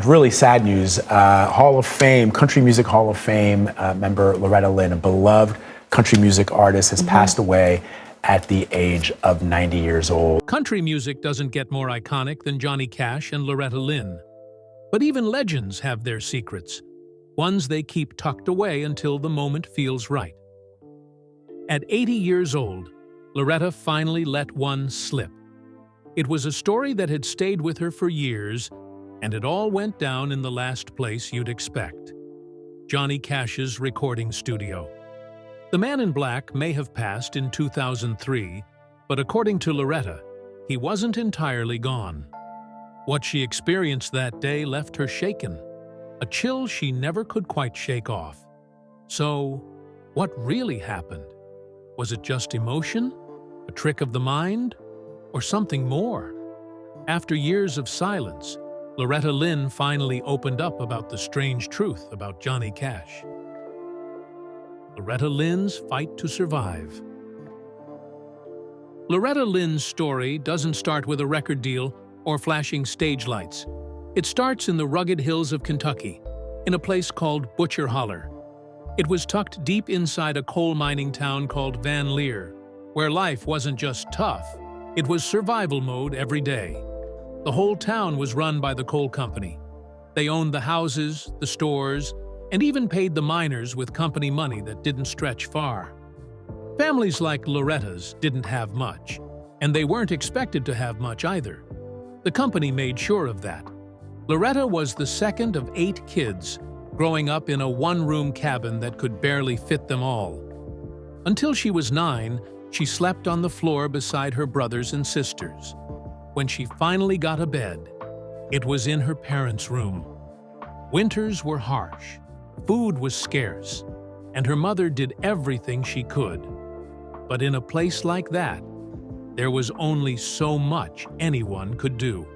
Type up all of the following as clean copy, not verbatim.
really sad news. Hall of Fame, Country Music Hall of Fame member Loretta Lynn, a beloved country music artist, has passed away at the age of 90 years old. Country music doesn't get more iconic than Johnny Cash and Loretta Lynn. But even legends have their secrets, ones they keep tucked away until the moment feels right. At 80 years old, Loretta finally let one slip. It was a story that had stayed with her for years, and it all went down in the last place you'd expect: Johnny Cash's recording studio. The Man in Black may have passed in 2003, but according to Loretta, he wasn't entirely gone. What she experienced that day left her shaken, a chill she never could quite shake off. So, what really happened? Was it just emotion? A trick of the mind? Or something more? After years of silence, Loretta Lynn finally opened up about the strange truth about Johnny Cash. Loretta Lynn's fight to survive. Loretta Lynn's story doesn't start with a record deal or flashing stage lights. It starts in the rugged hills of Kentucky, in a place called Butcher Holler. It was tucked deep inside a coal mining town called Van Leer, where life wasn't just tough, it was survival mode every day. The whole town was run by the coal company. They owned the houses, the stores, and even paid the miners with company money that didn't stretch far. Families like Loretta's didn't have much, and they weren't expected to have much either. The company made sure of that. Loretta was the second of 8 kids, growing up in a one-room cabin that could barely fit them all. Until she was 9, she slept on the floor beside her brothers and sisters. When she finally got a bed, it was in her parents' room. Winters were harsh, food was scarce, and her mother did everything she could. But in a place like that, there was only so much anyone could do.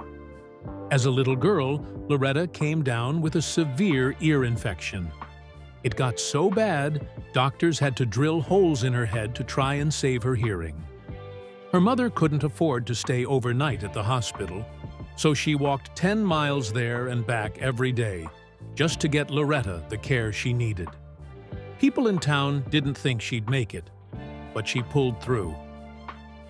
As a little girl, Loretta came down with a severe ear infection. It got so bad, doctors had to drill holes in her head to try and save her hearing. Her mother couldn't afford to stay overnight at the hospital, so she walked 10 miles there and back every day, just to get Loretta the care she needed. People in town didn't think she'd make it, but she pulled through.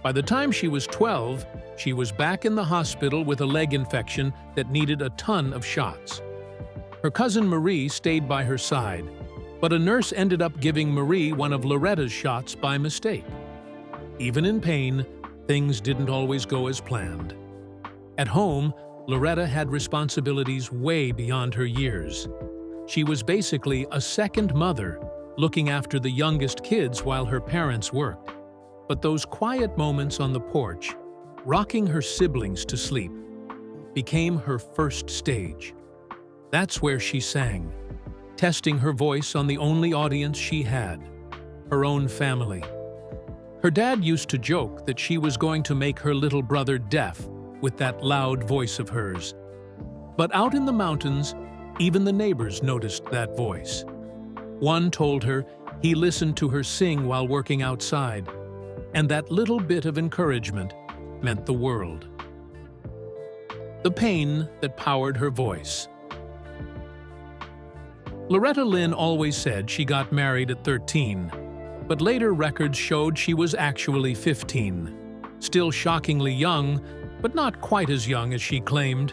By the time she was 12, she was back in the hospital with a leg infection that needed a ton of shots. Her cousin Marie stayed by her side, but a nurse ended up giving Marie one of Loretta's shots by mistake. Even in pain, things didn't always go as planned. At home, Loretta had responsibilities way beyond her years. She was basically a second mother, looking after the youngest kids while her parents worked. But those quiet moments on the porch, rocking her siblings to sleep, became her first stage. That's where she sang, testing her voice on the only audience she had, her own family. Her dad used to joke that she was going to make her little brother deaf with that loud voice of hers. But out in the mountains, even the neighbors noticed that voice. One told her he listened to her sing while working outside, and that little bit of encouragement meant the world. The pain that powered her voice. Loretta Lynn always said she got married at 13, but later records showed she was actually 15. Still shockingly young, but not quite as young as she claimed.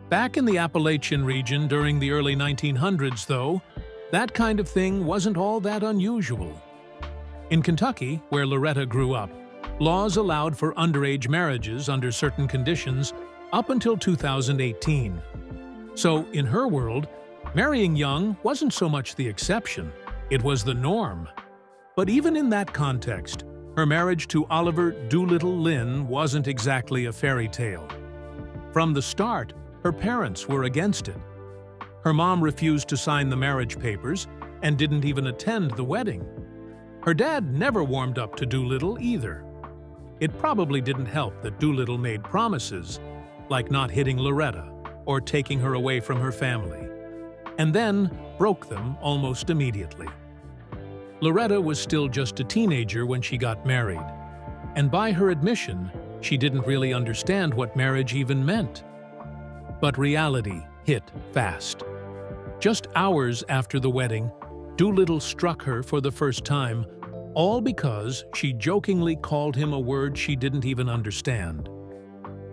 Back in the Appalachian region during the early 1900s, though, that kind of thing wasn't all that unusual. In Kentucky, where Loretta grew up, laws allowed for underage marriages under certain conditions up until 2018. So, in her world, marrying young wasn't so much the exception, it was the norm. But even in that context, her marriage to Oliver Doolittle Lynn wasn't exactly a fairy tale. From the start, her parents were against it. Her mom refused to sign the marriage papers and didn't even attend the wedding. Her dad never warmed up to Doolittle either. It probably didn't help that Doolittle made promises, like not hitting Loretta or taking her away from her family, and then broke them almost immediately. Loretta was still just a teenager when she got married, and by her admission, she didn't really understand what marriage even meant. But reality hit fast. Just hours after the wedding, Doolittle struck her for the first time, all because she jokingly called him a word she didn't even understand.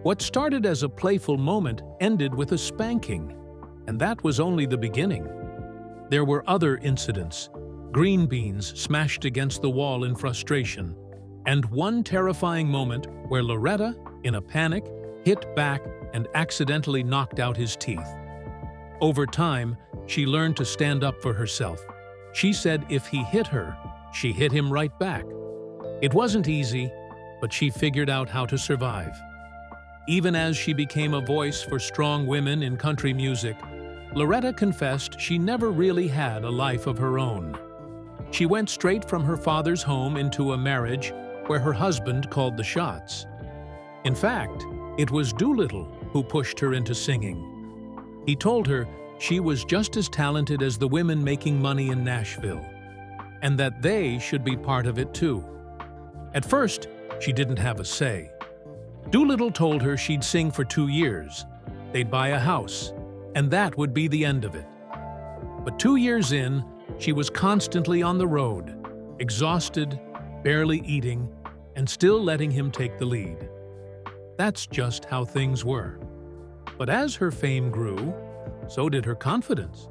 What started as a playful moment ended with a spanking, and that was only the beginning. There were other incidents, green beans smashed against the wall in frustration, and one terrifying moment where Loretta, in a panic, hit back and accidentally knocked out his teeth. Over time, she learned to stand up for herself. She said if he hit her, she hit him right back. It wasn't easy, but she figured out how to survive. Even as she became a voice for strong women in country music, Loretta confessed she never really had a life of her own. She went straight from her father's home into a marriage where her husband called the shots. In fact, it was Doolittle who pushed her into singing. He told her she was just as talented as the women making money in Nashville, and that they should be part of it too. At first, she didn't have a say. Doolittle told her she'd sing for 2 years, they'd buy a house, and that would be the end of it. But 2 years in, she was constantly on the road, exhausted, barely eating, and still letting him take the lead. That's just how things were. But as her fame grew, so did her confidence.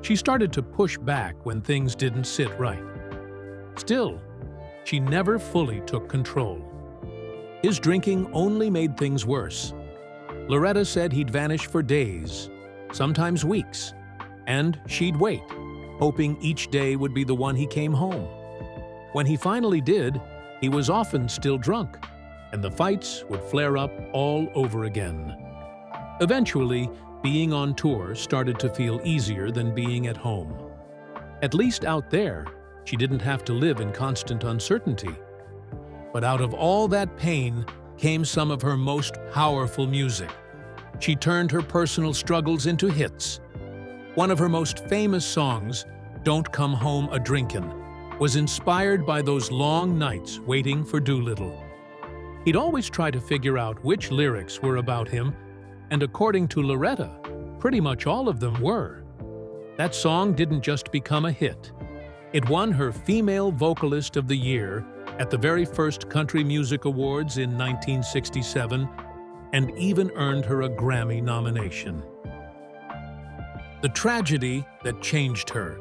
She started to push back when things didn't sit right. Still, she never fully took control. His drinking only made things worse. Loretta said he'd vanish for days, sometimes weeks, and she'd wait, hoping each day would be the one he came home. When he finally did, he was often still drunk, and the fights would flare up all over again. Eventually, being on tour started to feel easier than being at home. At least out there, she didn't have to live in constant uncertainty. But out of all that pain came some of her most powerful music. She turned her personal struggles into hits. One of her most famous songs, "Don't Come Home A-Drinkin'," was inspired by those long nights waiting for Doolittle. He'd always try to figure out which lyrics were about him, and according to Loretta, pretty much all of them were. That song didn't just become a hit. It won her Female Vocalist of the Year at the very first Country Music Awards in 1967, and even earned her a Grammy nomination. The tragedy that changed her.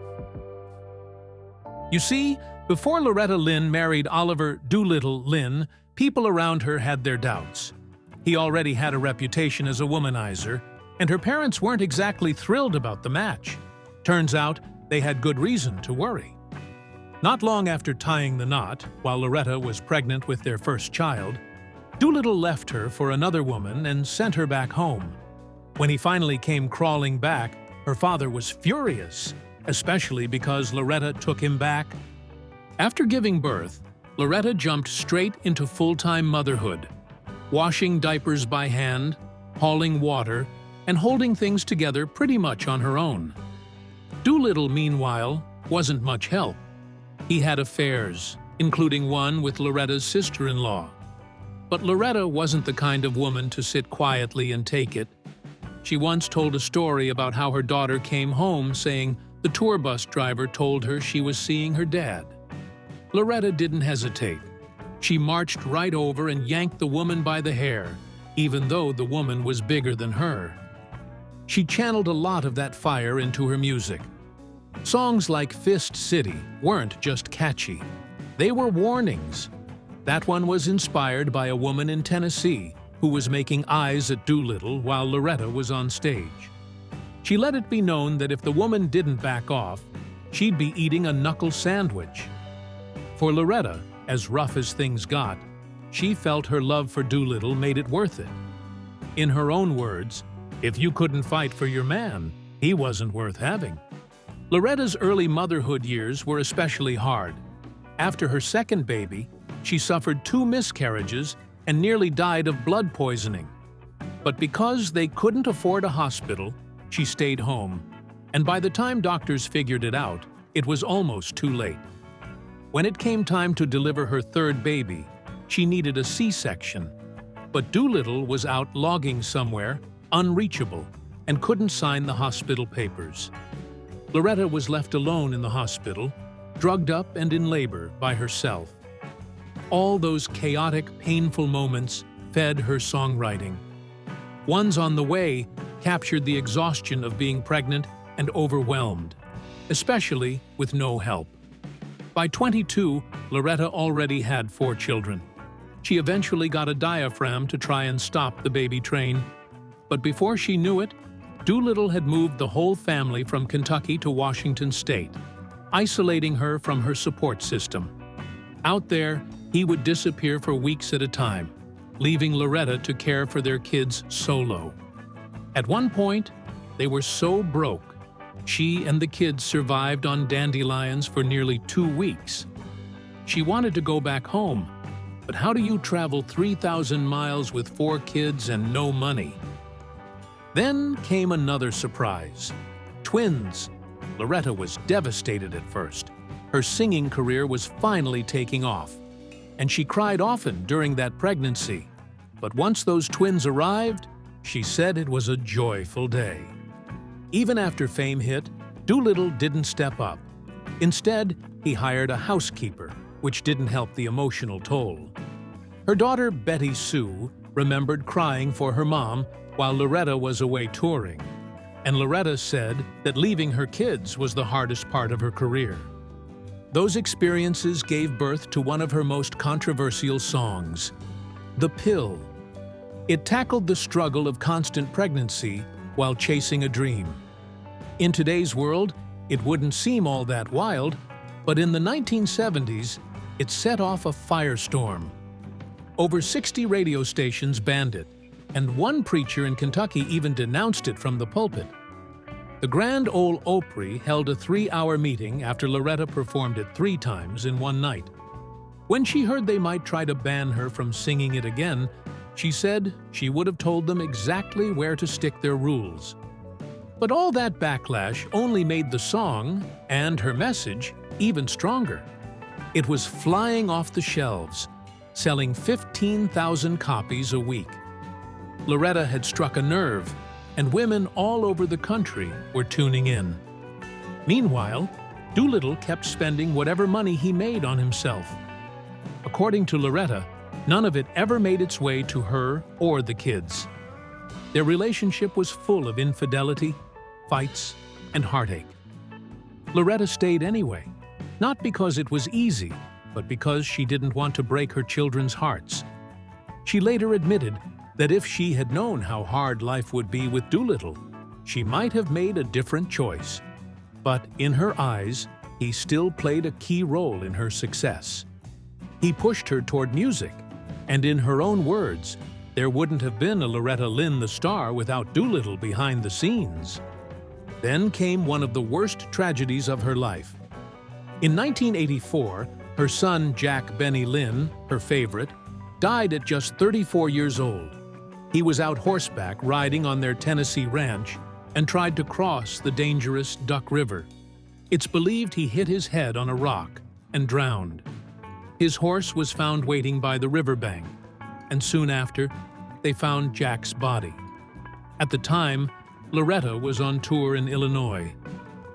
You see, before Loretta Lynn married Oliver Doolittle Lynn, people around her had their doubts. He already had a reputation as a womanizer, and her parents weren't exactly thrilled about the match. Turns out, they had good reason to worry. Not long after tying the knot, while Loretta was pregnant with their first child, Doolittle left her for another woman and sent her back home. When he finally came crawling back, her father was furious, especially because Loretta took him back. After giving birth, Loretta jumped straight into full-time motherhood, washing diapers by hand, hauling water, and holding things together pretty much on her own. Doolittle, meanwhile, wasn't much help. He had affairs, including one with Loretta's sister-in-law. But Loretta wasn't the kind of woman to sit quietly and take it. She once told a story about how her daughter came home saying the tour bus driver told her she was seeing her dad. Loretta didn't hesitate. She marched right over and yanked the woman by the hair, even though the woman was bigger than her. She channeled a lot of that fire into her music. Songs like Fist City weren't just catchy. They were warnings. That one was inspired by a woman in Tennessee who was making eyes at Doolittle while Loretta was on stage. She let it be known that if the woman didn't back off, she'd be eating a knuckle sandwich. For Loretta, as rough as things got, she felt her love for Doolittle made it worth it. In her own words, if you couldn't fight for your man, he wasn't worth having. Loretta's early motherhood years were especially hard. After her second baby, she suffered 2 miscarriages and nearly died of blood poisoning. But because they couldn't afford a hospital, she stayed home, and by the time doctors figured it out, it was almost too late. When it came time to deliver her third baby, she needed a C-section. But Doolittle was out logging somewhere, unreachable, and couldn't sign the hospital papers. Loretta was left alone in the hospital, drugged up and in labor by herself. All those chaotic, painful moments fed her songwriting. Ones on the Way captured the exhaustion of being pregnant and overwhelmed, especially with no help. By 22, Loretta already had 4 children. She eventually got a diaphragm to try and stop the baby train, but before she knew it, Doolittle had moved the whole family from Kentucky to Washington State, isolating her from her support system. Out there, he would disappear for weeks at a time, leaving Loretta to care for their kids solo. At one point, they were so broke, she and the kids survived on dandelions for nearly 2 weeks. She wanted to go back home, but how do you travel 3,000 miles with 4 kids and no money? Then came another surprise. Twins. Loretta was devastated at first. Her singing career was finally taking off, and she cried often during that pregnancy. But once those twins arrived, she said it was a joyful day. Even after fame hit, Doolittle didn't step up. Instead, he hired a housekeeper, which didn't help the emotional toll. Her daughter, Betty Sue, remembered crying for her mom while Loretta was away touring, and Loretta said that leaving her kids was the hardest part of her career. Those experiences gave birth to one of her most controversial songs, The Pill. It tackled the struggle of constant pregnancy while chasing a dream. In today's world, it wouldn't seem all that wild, but in the 1970s, it set off a firestorm. Over 60 radio stations banned it, and one preacher in Kentucky even denounced it from the pulpit. The Grand Ole Opry held a 3-hour meeting after Loretta performed it 3 times in one night. When she heard they might try to ban her from singing it again, she said she would have told them exactly where to stick their rules. But all that backlash only made the song, and her message, even stronger. It was flying off the shelves, selling 15,000 copies a week. Loretta had struck a nerve, and women all over the country were tuning in. Meanwhile, Doolittle kept spending whatever money he made on himself. According to Loretta, none of it ever made its way to her or the kids. Their relationship was full of infidelity, fights, and heartache. Loretta stayed anyway, not because it was easy, but because she didn't want to break her children's hearts. She later admitted that if she had known how hard life would be with Doolittle, she might have made a different choice. But in her eyes, he still played a key role in her success. He pushed her toward music, and in her own words, there wouldn't have been a Loretta Lynn the star without Doolittle behind the scenes. Then came one of the worst tragedies of her life. In 1984, her son Jack Benny Lynn, her favorite, died at just 34 years old. He was out horseback riding on their Tennessee ranch and tried to cross the dangerous Duck River. It's believed he hit his head on a rock and drowned. His horse was found waiting by the riverbank, and soon after, they found Jack's body. At the time, Loretta was on tour in Illinois.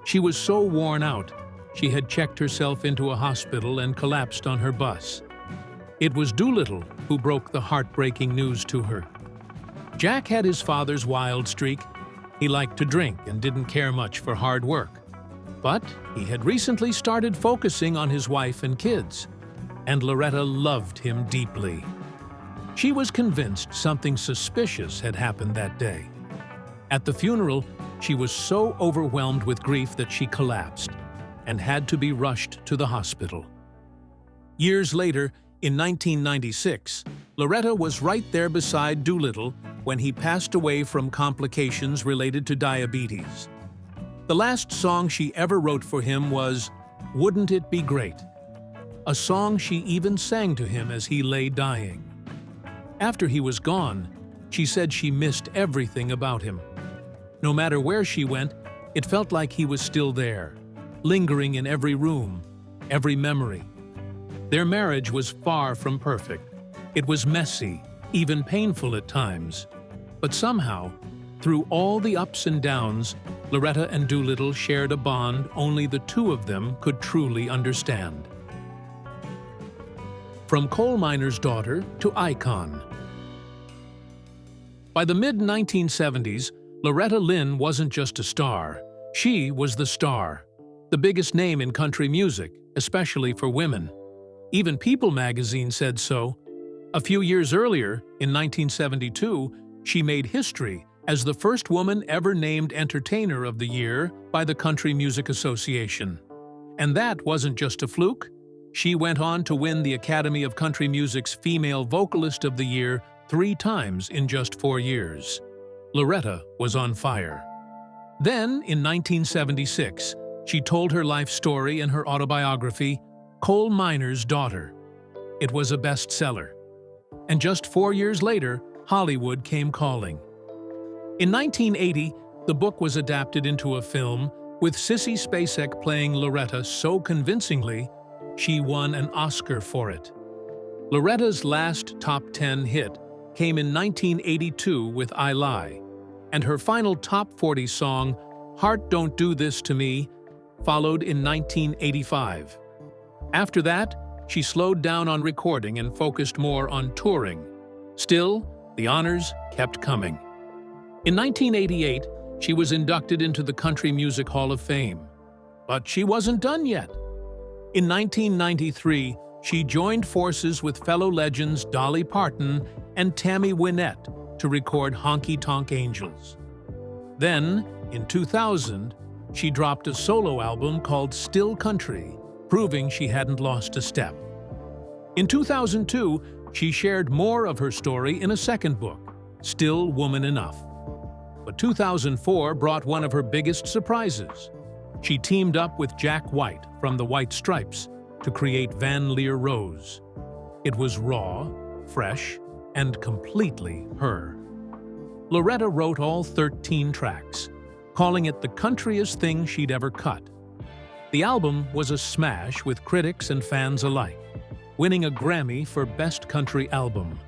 She was so worn out, she had checked herself into a hospital and collapsed on her bus. It was Doolittle who broke the heartbreaking news to her. Jack had his father's wild streak. He liked to drink and didn't care much for hard work. But he had recently started focusing on his wife and kids, and Loretta loved him deeply. She was convinced something suspicious had happened that day. At the funeral, she was so overwhelmed with grief that she collapsed and had to be rushed to the hospital. Years later, in 1996, Loretta was right there beside Doolittle when he passed away from complications related to diabetes. The last song she ever wrote for him was "Wouldn't It Be Great?" a song she even sang to him as he lay dying. After he was gone, she said she missed everything about him. No matter where she went, it felt like he was still there, lingering in every room, every memory. Their marriage was far from perfect. It was messy, even painful at times. But somehow, Through all the ups and downs, Loretta and Doolittle shared a bond only the two of them could truly understand. From coal miner's daughter to icon. By the mid-1970s, Loretta Lynn wasn't just a star. She was the star, the biggest name in country music, especially for women. Even People magazine said so. A few years earlier, in 1972, she made history as the first woman ever named Entertainer of the Year by the Country Music Association. And that wasn't just a fluke. She went on to win the Academy of Country Music's Female Vocalist of the Year 3 times in just 4 years. Loretta was on fire. Then, in 1976, she told her life story in her autobiography, Coal Miner's Daughter. It was a bestseller. And just 4 years later, Hollywood came calling. In 1980, the book was adapted into a film, with Sissy Spacek playing Loretta so convincingly, she won an Oscar for it. Loretta's last top 10 hit came in 1982 with I Lie, and her final top 40 song, Heart Don't Do This to Me, followed in 1985. After that, she slowed down on recording and focused more on touring. Still, the honors kept coming. In 1988, she was inducted into the Country Music Hall of Fame. But she wasn't done yet. In 1993, she joined forces with fellow legends Dolly Parton and Tammy Wynette to record Honky Tonk Angels. Then, in 2000, she dropped a solo album called Still Country, proving she hadn't lost a step. In 2002, she shared more of her story in a second book, Still Woman Enough. But 2004 brought one of her biggest surprises. She teamed up with Jack White from the White Stripes to create Van Leer Rose. It was raw, fresh, and completely her. Loretta wrote all 13 tracks, calling it the countryest thing she'd ever cut. The album was a smash with critics and fans alike, winning a Grammy for Best Country Album.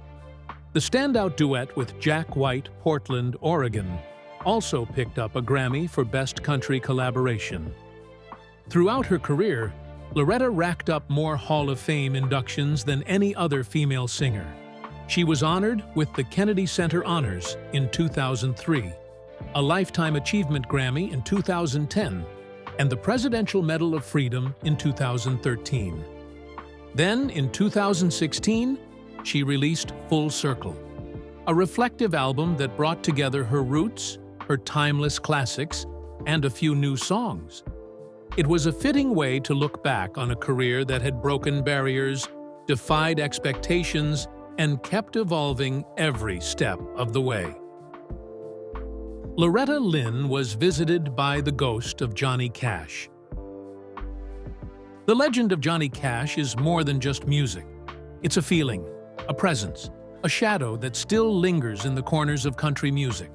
The standout duet with Jack White, Portland, Oregon, also picked up a Grammy for Best Country Collaboration. Throughout her career, Loretta racked up more Hall of Fame inductions than any other female singer. She was honored with the Kennedy Center Honors in 2003, a Lifetime Achievement Grammy in 2010, and the Presidential Medal of Freedom in 2013. Then, in 2016, she released Full Circle, a reflective album that brought together her roots, her timeless classics, and a few new songs. It was a fitting way to look back on a career that had broken barriers, defied expectations, and kept evolving every step of the way. Loretta Lynn was visited by the ghost of Johnny Cash. The legend of Johnny Cash is more than just music. It's a feeling, a presence, a shadow that still lingers in the corners of country music.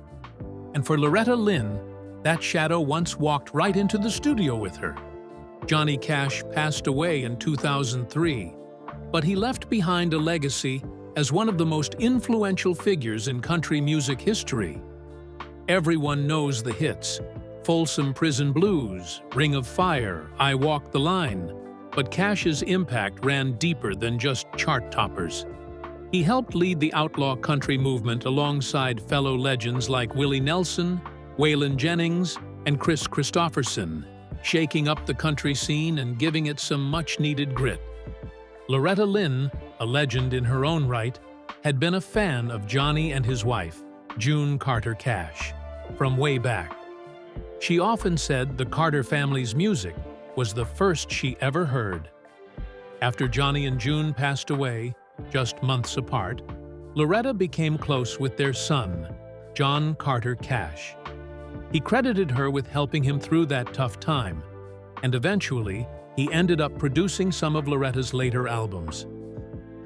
And for Loretta Lynn, that shadow once walked right into the studio with her. Johnny Cash passed away in 2003, but he left behind a legacy as one of the most influential figures in country music history. Everyone knows the hits: Folsom Prison Blues, Ring of Fire, I Walk the Line, but Cash's impact ran deeper than just chart toppers. He helped lead the outlaw country movement alongside fellow legends like Willie Nelson, Waylon Jennings, and Chris Christopherson, shaking up the country scene and giving it some much-needed grit. Loretta Lynn, a legend in her own right, had been a fan of Johnny and his wife, June Carter Cash, from way back. She often said the Carter family's music was the first she ever heard. After Johnny and June passed away, just months apart, Loretta became close with their son, John Carter Cash. He credited her with helping him through that tough time, and eventually, he ended up producing some of Loretta's later albums.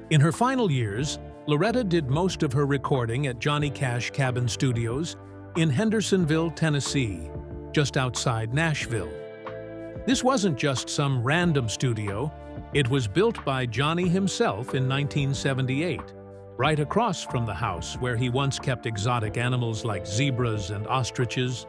In her final years, Loretta did most of her recording at Johnny Cash Cabin Studios in Hendersonville, Tennessee, just outside Nashville. This wasn't just some random studio. It was built by Johnny himself in 1978, right across from the house where he once kept exotic animals like zebras and ostriches.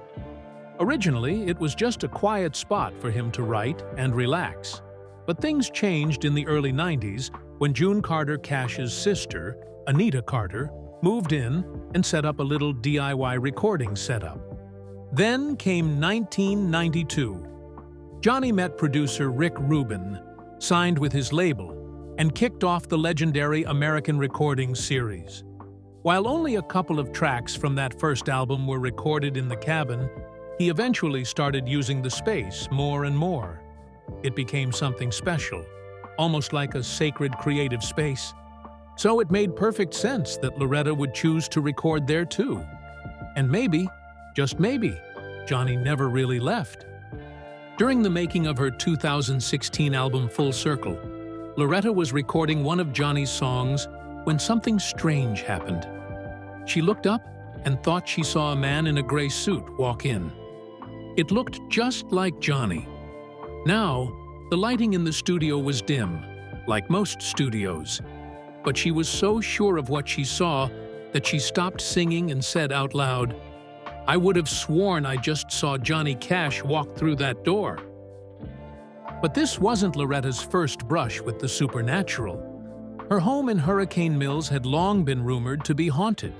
Originally, it was just a quiet spot for him to write and relax. But things changed in the early 90s when June Carter Cash's sister, Anita Carter, moved in and set up a little DIY recording setup. Then came 1992. Johnny met producer Rick Rubin, signed with his label, and kicked off the legendary American Recordings series. While only a couple of tracks from that first album were recorded in the cabin, he eventually started using the space more and more. It became something special, almost like a sacred creative space. So it made perfect sense that Loretta would choose to record there too. And maybe, just maybe, Johnny never really left. During the making of her 2016 album Full Circle, Loretta was recording one of Johnny's songs when something strange happened. She looked up and thought she saw a man in a gray suit walk in. It looked just like Johnny. Now, the lighting in the studio was dim, like most studios. But she was so sure of what she saw that she stopped singing and said out loud, "I would have sworn I just saw Johnny Cash walk through that door." But this wasn't Loretta's first brush with the supernatural. Her home in Hurricane Mills had long been rumored to be haunted.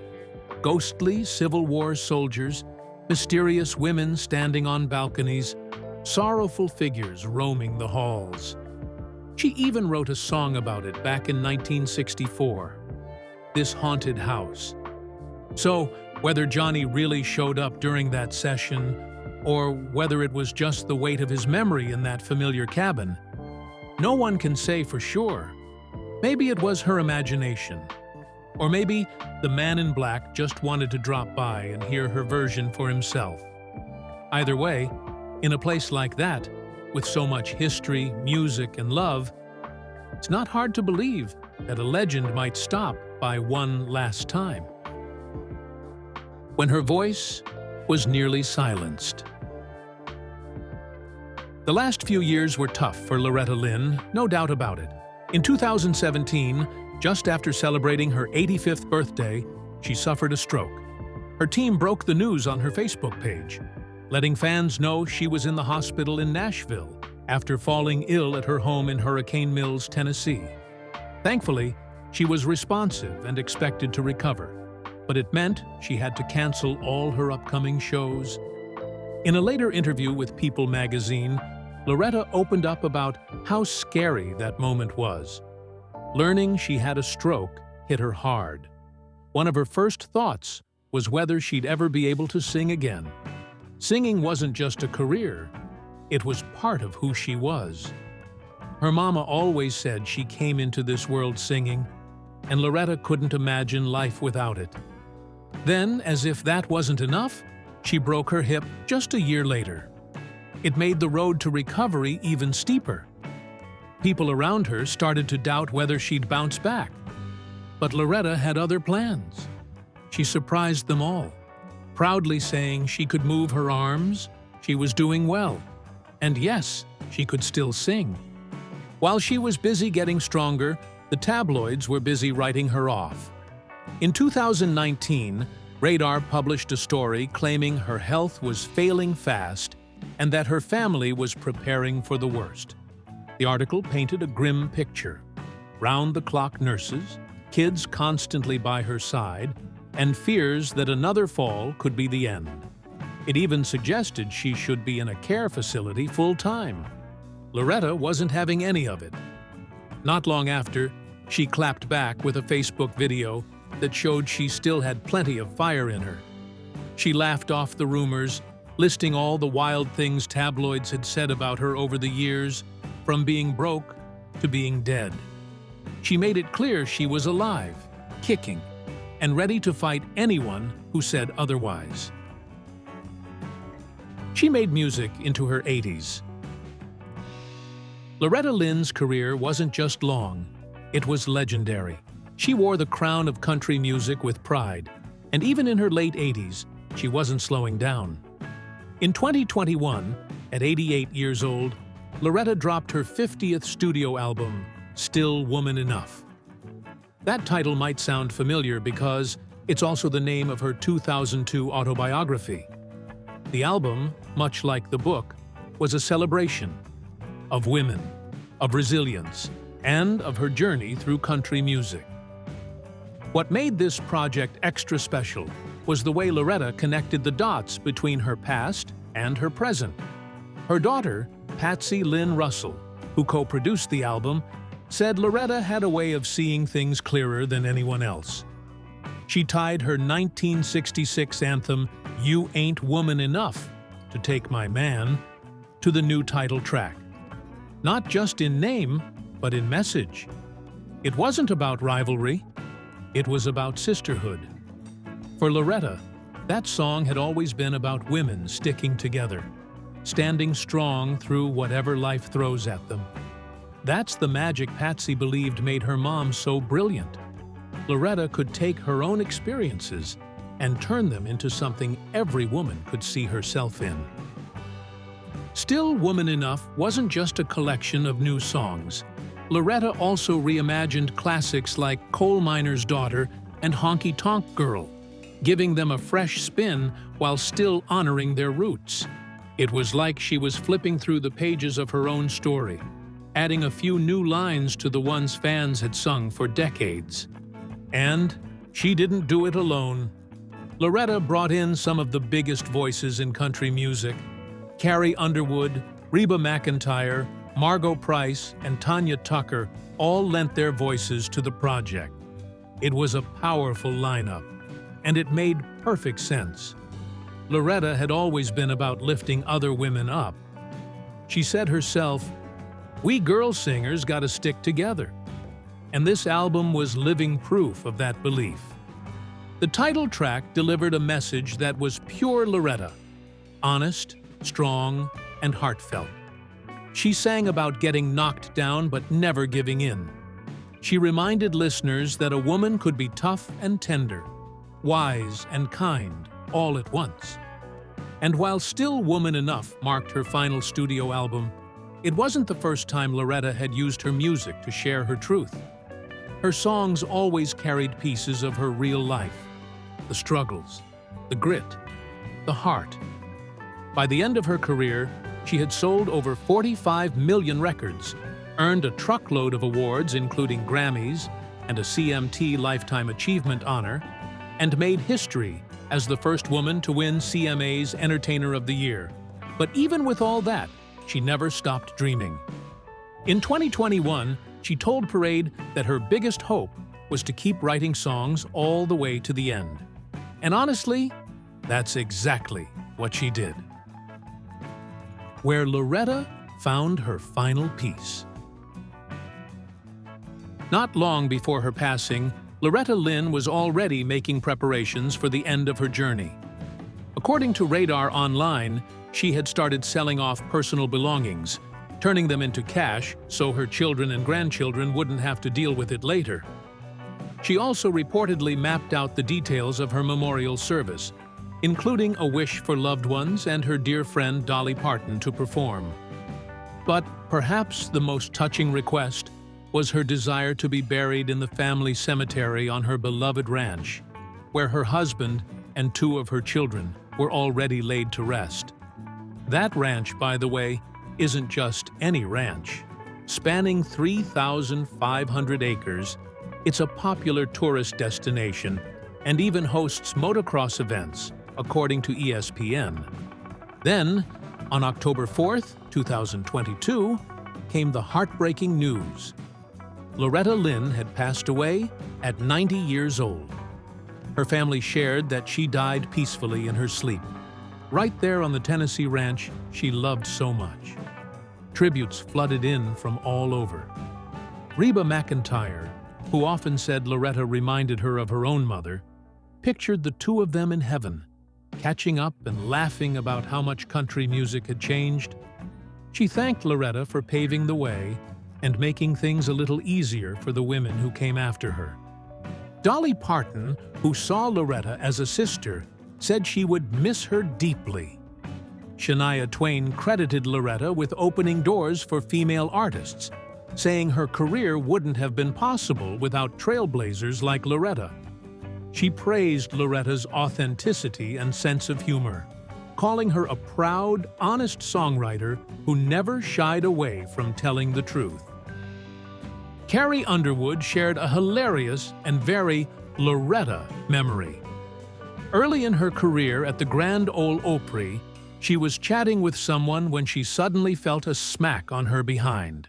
Ghostly Civil War soldiers, mysterious women standing on balconies, sorrowful figures roaming the halls. She even wrote a song about it back in 1964, This Haunted House. So, whether Johnny really showed up during that session, or whether it was just the weight of his memory in that familiar cabin, no one can say for sure. Maybe it was her imagination. Or maybe the man in black just wanted to drop by and hear her version for himself. Either way, in a place like that, with so much history, music, and love, it's not hard to believe that a legend might stop by one last time. When her voice was nearly silenced. The last few years were tough for Loretta Lynn, no doubt about it. In 2017, just after celebrating her 85th birthday, she suffered a stroke. Her team broke the news on her Facebook page, letting fans know she was in the hospital in Nashville after falling ill at her home in Hurricane Mills, Tennessee. Thankfully, she was responsive and expected to recover, but it meant she had to cancel all her upcoming shows. In a later interview with People magazine, Loretta opened up about how scary that moment was. Learning she had a stroke hit her hard. One of her first thoughts was whether she'd ever be able to sing again. Singing wasn't just a career, it was part of who she was. Her mama always said she came into this world singing, and Loretta couldn't imagine life without it. Then, as if that wasn't enough, she broke her hip just a year later. It made the road to recovery even steeper. People around her started to doubt whether she'd bounce back. But Loretta had other plans. She surprised them all, proudly saying she could move her arms, she was doing well, and yes, she could still sing. While she was busy getting stronger, the tabloids were busy writing her off. In 2019, Radar published a story claiming her health was failing fast and that her family was preparing for the worst. The article painted a grim picture: round-the-clock nurses, kids constantly by her side, and fears that another fall could be the end. It even suggested she should be in a care facility full-time. Loretta wasn't having any of it. Not long after, she clapped back with a Facebook video that showed she still had plenty of fire in her. She laughed off the rumors, listing all the wild things tabloids had said about her over the years, from being broke to being dead. She made it clear she was alive, kicking, and ready to fight anyone who said otherwise. She made music into her 80s. Loretta Lynn's career wasn't just long, it was legendary. She wore the crown of country music with pride, and even in her late 80s, she wasn't slowing down. In 2021, at 88 years old, Loretta dropped her 50th studio album, Still Woman Enough. That title might sound familiar because it's also the name of her 2002 autobiography. The album, much like the book, was a celebration of women, of resilience, and of her journey through country music. What made this project extra special was the way Loretta connected the dots between her past and her present. Her daughter, Patsy Lynn Russell, who co-produced the album, said Loretta had a way of seeing things clearer than anyone else. She tied her 1966 anthem, "You Ain't Woman Enough to Take My Man," to the new title track. Not just in name, but in message. It wasn't about rivalry, it was about sisterhood. For Loretta, that song had always been about women sticking together, standing strong through whatever life throws at them. That's the magic Patsy believed made her mom so brilliant. Loretta could take her own experiences and turn them into something every woman could see herself in. Still Woman Enough wasn't just a collection of new songs. Loretta also reimagined classics like Coal Miner's Daughter and Honky Tonk Girl, giving them a fresh spin while still honoring their roots. It was like she was flipping through the pages of her own story, adding a few new lines to the ones fans had sung for decades. And she didn't do it alone. Loretta brought in some of the biggest voices in country music. Carrie Underwood, Reba McEntire, Margot Price, and Tanya Tucker all lent their voices to the project. It was a powerful lineup, and it made perfect sense. Loretta had always been about lifting other women up. She said herself, "We girl singers gotta stick together." And this album was living proof of that belief. The title track delivered a message that was pure Loretta, honest, strong, and heartfelt. She sang about getting knocked down but never giving in. She reminded listeners that a woman could be tough and tender, wise and kind, all at once. And while Still Woman Enough marked her final studio album, it wasn't the first time Loretta had used her music to share her truth. Her songs always carried pieces of her real life, the struggles, the grit, the heart. By the end of her career, she had sold over 45 million records, earned a truckload of awards including Grammys and a CMT Lifetime Achievement honor, and made history as the first woman to win CMA's Entertainer of the Year. But even with all that, she never stopped dreaming. In 2021, she told Parade that her biggest hope was to keep writing songs all the way to the end. And honestly, that's exactly what she did. Where Loretta found her final piece. Not long before her passing, Loretta Lynn was already making preparations for the end of her journey. According to Radar Online, she had started selling off personal belongings, turning them into cash so her children and grandchildren wouldn't have to deal with it later. She also reportedly mapped out the details of her memorial service, including a wish for loved ones and her dear friend Dolly Parton to perform. But perhaps the most touching request was her desire to be buried in the family cemetery on her beloved ranch, where her husband and two of her children were already laid to rest. That ranch, by the way, isn't just any ranch. Spanning 3,500 acres, it's a popular tourist destination and even hosts motocross events, according to ESPN. Then, on October 4th, 2022, came the heartbreaking news. Loretta Lynn had passed away at 90 years old. Her family shared that she died peacefully in her sleep, right there on the Tennessee ranch she loved so much. Tributes flooded in from all over. Reba McEntire, who often said Loretta reminded her of her own mother, pictured the two of them in heaven, catching up and laughing about how much country music had changed. She thanked Loretta for paving the way and making things a little easier for the women who came after her. Dolly Parton, who saw Loretta as a sister, said she would miss her deeply. Shania Twain credited Loretta with opening doors for female artists, saying her career wouldn't have been possible without trailblazers like Loretta. She praised Loretta's authenticity and sense of humor, calling her a proud, honest songwriter who never shied away from telling the truth. Carrie Underwood shared a hilarious and very Loretta memory. Early in her career at the Grand Ole Opry, she was chatting with someone when she suddenly felt a smack on her behind.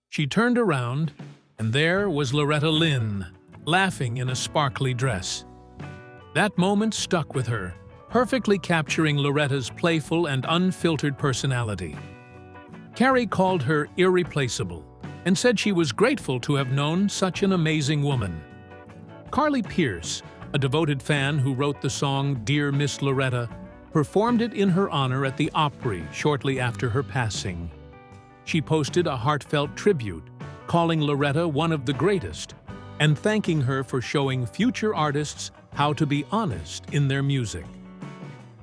She turned around, and there was Loretta Lynn, laughing in a sparkly dress. That moment stuck with her, perfectly capturing Loretta's playful and unfiltered personality. Carrie called her irreplaceable and said she was grateful to have known such an amazing woman. Carly Pearce, a devoted fan who wrote the song Dear Miss Loretta, performed it in her honor at the Opry shortly after her passing. She posted a heartfelt tribute, calling Loretta one of the greatest, and thanking her for showing future artists how to be honest in their music.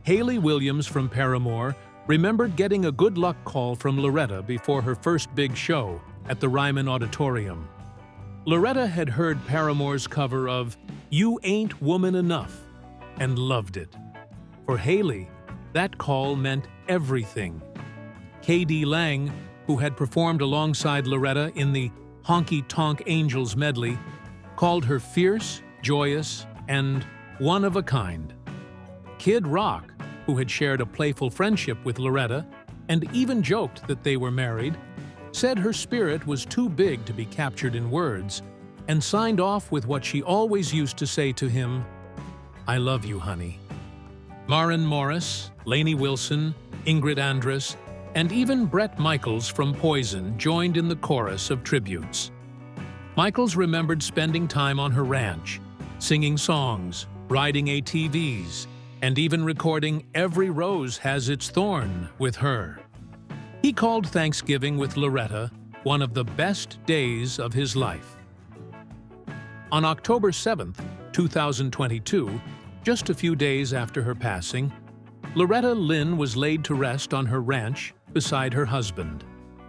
Hayley Williams from Paramore remembered getting a good luck call from Loretta before her first big show at the Ryman Auditorium. Loretta had heard Paramore's cover of You Ain't Woman Enough and loved it. For Hayley, that call meant everything. K.D. Lang, who had performed alongside Loretta in the Honky Tonk Angels medley, called her fierce, joyous, and one of a kind. Kid Rock, who had shared a playful friendship with Loretta and even joked that they were married, said her spirit was too big to be captured in words and signed off with what she always used to say to him, "I love you, honey." Maren Morris, Lainey Wilson, Ingrid Andress, and even Bret Michaels from Poison joined in the chorus of tributes. Michaels remembered spending time on her ranch, singing songs, riding ATVs, and even recording Every Rose Has Its Thorn with her. He called Thanksgiving with Loretta one of the best days of his life. On October 7, 2022, just a few days after her passing, Loretta Lynn was laid to rest on her ranch beside her husband,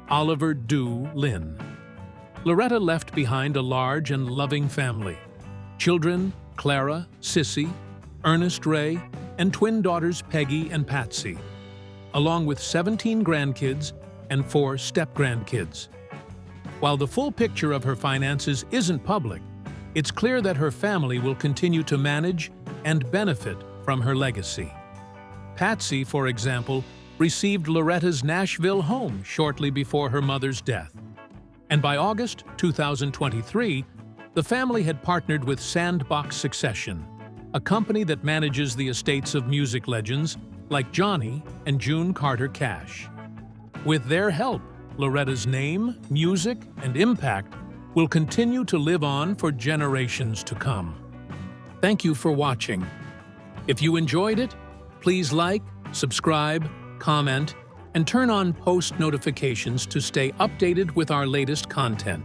Oliver Dew Lynn. Loretta left behind a large and loving family: children Clara, Sissy, Ernest Ray, and twin daughters Peggy and Patsy, along with 17 grandkids and 4 step-grandkids. While the full picture of her finances isn't public, it's clear that her family will continue to manage and benefit from her legacy. Patsy, for example, received Loretta's Nashville home shortly before her mother's death. And by August 2023, the family had partnered with Sandbox Succession, a company that manages the estates of music legends like Johnny and June Carter Cash. With their help, Loretta's name, music, and impact will continue to live on for generations to come. Thank you for watching. If you enjoyed it, please like, subscribe, comment, and turn on post notifications to stay updated with our latest content.